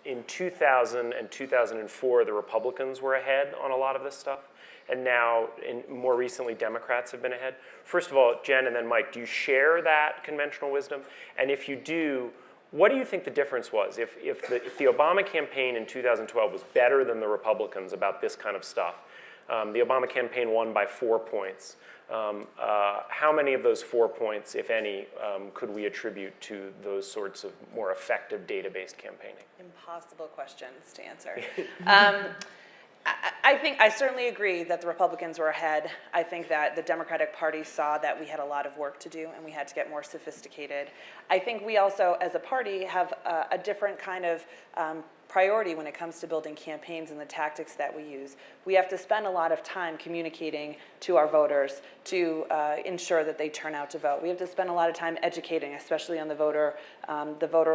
in 2000 and 2004, the Republicans were ahead on a lot of this stuff, and now, more recently, Democrats have been ahead. First of all, Jen and then Mike, do you share that conventional wisdom? And if you do, what do you think the difference was? If the Obama campaign in 2012 was better than the Republicans about this kind of stuff, the Obama campaign won by 4 points. How many of those 4 points, if any, could we attribute to those sorts of more effective data-based campaigning? Impossible questions to answer. I certainly agree that the Republicans were ahead. I think that the Democratic Party saw that we had a lot of work to do and we had to get more sophisticated. I think we also, as a party, have a different kind of priority when it comes to building campaigns and the tactics that we use. We have to spend a lot of time communicating to our voters to ensure that they turn out to vote. We have to spend a lot of time educating, especially on the voter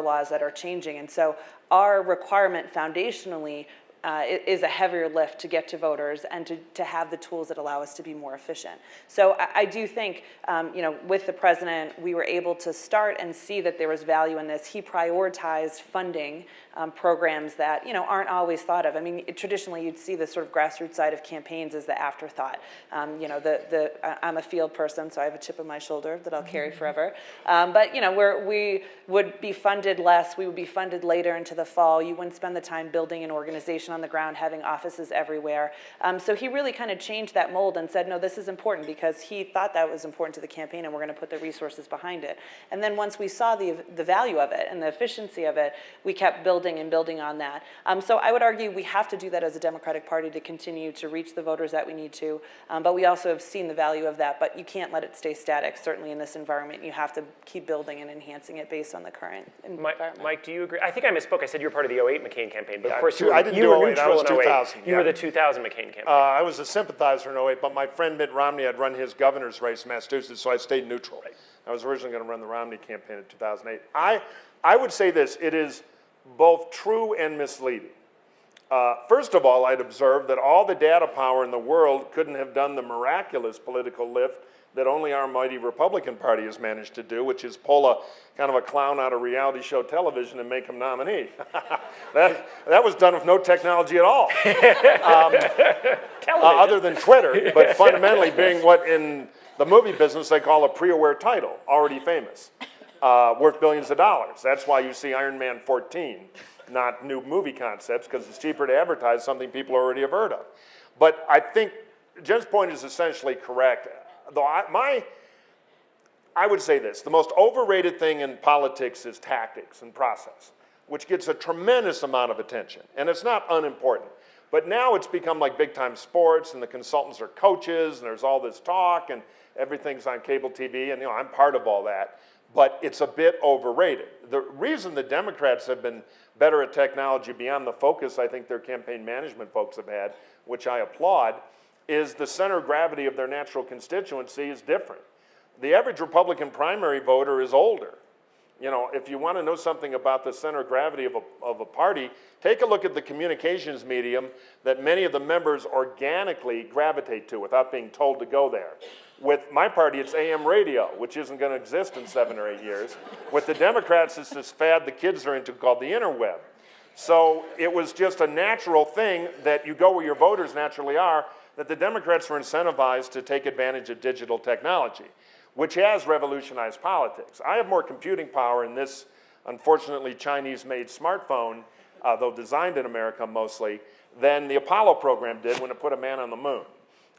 laws that are changing. And so our requirement foundationally is a heavier lift to get to voters and to have the tools that allow us to be more efficient. So I do think, with the president, we were able to start and see that there was value in this. He prioritized funding programs that, aren't always thought of. I mean, traditionally you'd see the sort of grassroots side of campaigns as the afterthought. I'm a field person, so I have a chip on my shoulder that I'll carry forever. But, we would be funded less. We would be funded later into the fall. You wouldn't spend the time building an organization on the ground, having offices everywhere. So he really kind of changed that mold and said, no, this is important because he thought that was important to the campaign and we're going to put the resources behind it. And then once we saw the value of it and the efficiency of it, we kept building and building on that. So I would argue we have to do that as a Democratic Party to continue to reach the voters that we need to. But we also have seen the value of that, but you can't let it stay static. Certainly in this environment, you have to keep building and enhancing it based on the current environment. Mike, do you agree? I think I misspoke. I said you were part of the 08 McCain campaign, but of course I didn't do 08. I was 2000. You were the 2000 McCain campaign. I was a sympathizer in 08, but my friend Mitt Romney had run his governor's race in Massachusetts, so I stayed neutral. Right. I was originally going to run the Romney campaign in 2008. I would say this, it is both true and misleading. First of all, I'd observe that all the data power in the world couldn't have done the miraculous political lift that only our mighty Republican Party has managed to do, which is pull a kind of a clown out of reality show television and make him nominee. that was done with no technology at all, other than Twitter, but fundamentally being what in the movie business they call a pre-aware title, already famous, worth billions of dollars. That's why you see Iron Man 14, not new movie concepts, because it's cheaper to advertise something people already have heard of. But I think Jen's point is essentially correct. Though I would say this, the most overrated thing in politics is tactics and process, which gets a tremendous amount of attention, and it's not unimportant. But now it's become like big-time sports, and the consultants are coaches, and there's all this talk, and everything's on cable TV, and I'm part of all that, but it's a bit overrated. The reason the Democrats have been better at technology beyond the focus I think their campaign management folks have had, which I applaud, is the center of gravity of their natural constituency is different. The average Republican primary voter is older. If you want to know something about the center of gravity of a party, take a look at the communications medium that many of the members organically gravitate to without being told to go there. With my party, it's AM radio, which isn't going to exist in 7 or 8 years. With the Democrats, it's this fad the kids are into called the interweb. So it was just a natural thing that you go where your voters naturally are, that the Democrats were incentivized to take advantage of digital technology, which has revolutionized politics. I have more computing power in this, unfortunately, Chinese-made smartphone, though designed in America mostly, than the Apollo program did when it put a man on the moon.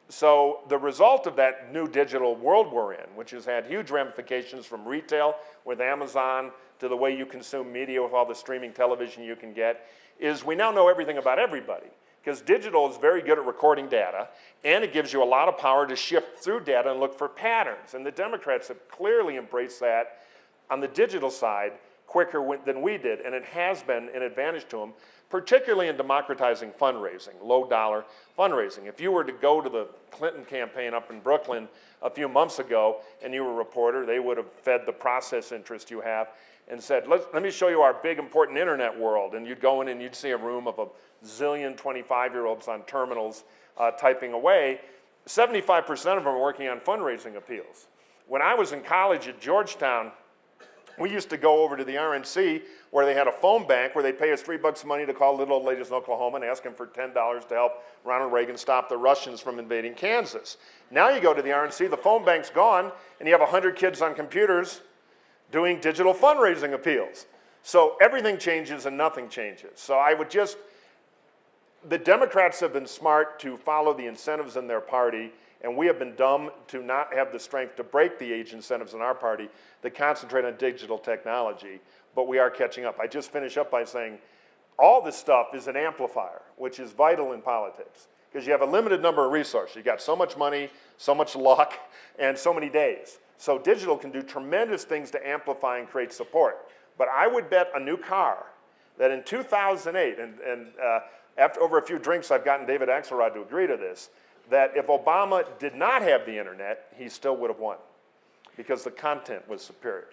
So the result of that new digital world we're in, which has had huge ramifications from retail with Amazon to the way you consume media with all the streaming television you can get, is we now know everything about everybody. Because digital is very good at recording data, and it gives you a lot of power to shift through data and look for patterns. And the Democrats have clearly embraced that on the digital side quicker than we did, and it has been an advantage to them, particularly in democratizing fundraising, low-dollar fundraising. If you were to go to the Clinton campaign up in Brooklyn a few months ago, and you were a reporter, they would have fed the process interest you have and said, let me show you our big, important internet world. And you'd go in and you'd see a room of a zillion 25-year-olds on terminals typing away. 75% of them are working on fundraising appeals. When I was in college at Georgetown, We used to go over to the RNC where they had a phone bank where they pay us $3 money to call little old ladies in Oklahoma and ask them for $10 to help Ronald Reagan stop the Russians from invading Kansas. Now you go to the RNC, the phone bank's gone, and you have 100 kids on computers doing digital fundraising appeals. So everything changes and nothing changes. So I would just, the Democrats have been smart to follow the incentives in their party, and we have been dumb to not have the strength to break the age incentives in our party that concentrate on digital technology, but we are catching up. I just finish up by saying all this stuff is an amplifier, which is vital in politics, because you have a limited number of resources. You got so much money, so much luck, and so many days. So digital can do tremendous things to amplify and create support. But I would bet a new car that in 2008, and after over a few drinks, I've gotten David Axelrod to agree to this, that if Obama did not have the internet, he still would have won, because the content was superior.